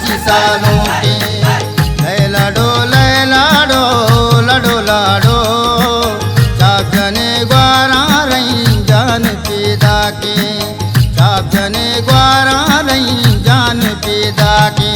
मर्ची सालों के। लैलाडो लैलाडो लडो लाडो चाप जने ग्वारा रही जान पैदा के। चाप जने ग्वारा रही जान पैदा के।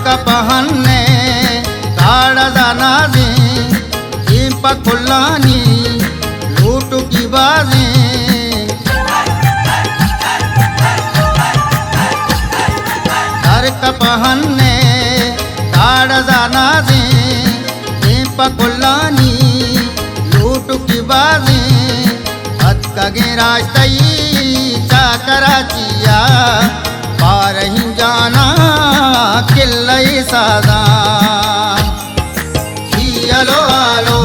कपहन्ने काड़ा दाना दे पकुल्लानी लूट की बाजे। हर कपहन्ने काड़ा दाना दे पकुल्लानी लूट की बाजे। हद कगे राजतई चा कराचिया पार ही जाना किल्लई सादा। आलो आलो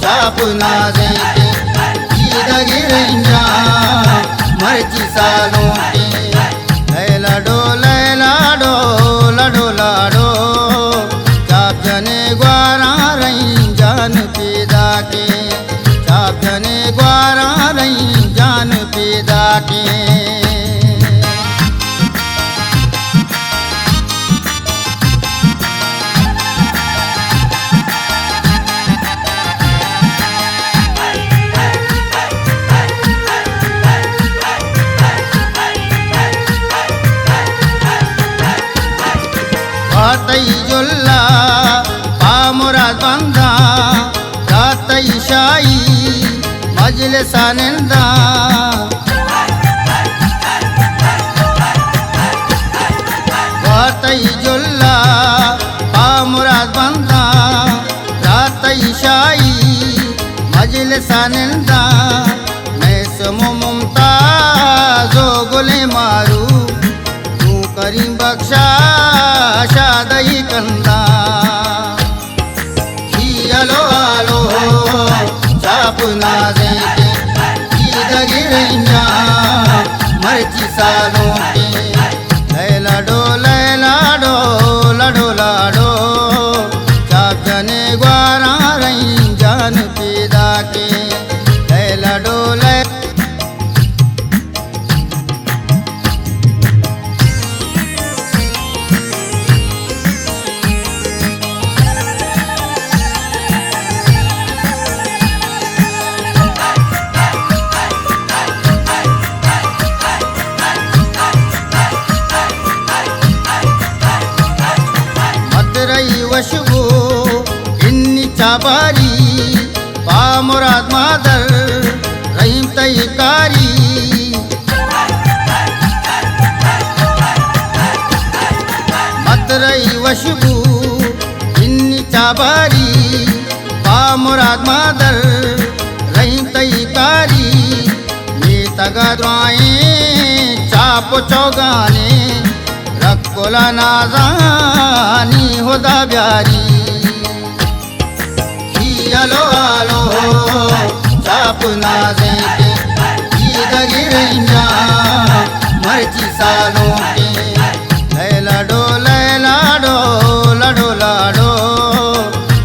चाप ना देते गिरंजा मर्ची सालों के। लैलाडो लैलाडो लडो लाडो चाप जने ग्वारा रही जान पैदा के। चाप जने ग्वारा रही जान पैदा के। रातई जुल्ला पामुराद बंदा रातई शाही मजलिस आनंदा। रातई जुल्ला पामुराद बंदा रातई शाही मजलिस आनंदा। मैं समो मुमताज़ो गुले मारू तू करीम बख्शा शादई कंदा। आलो आलो चाप ना देते गिरंजा मर्ची सालों के। लैलाडो लैलाडो लडो लाडो चाप जने ग्वारा रही जान पैदा के। लैलाडो लै वशबो इन्नी चाबारी पामुराद मादर रहीम तयकारी। मतरई वशबो इन्नी चाबारी पामुराद मादर रहीम तयकारी। मैं तगा दुआएं चाप चौगाने रखोला नाजानी होदा ब्यारी। आलो आलो चाप ना देते गिरंजा मर्ची सालों के। लैलाडो लैलाडो लडो लाडो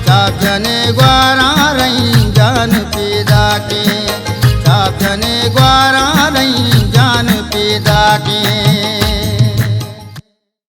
चाप जने ग्वारा रही जान पैदा के। चाप जने ग्वारा रही जान पैदा के।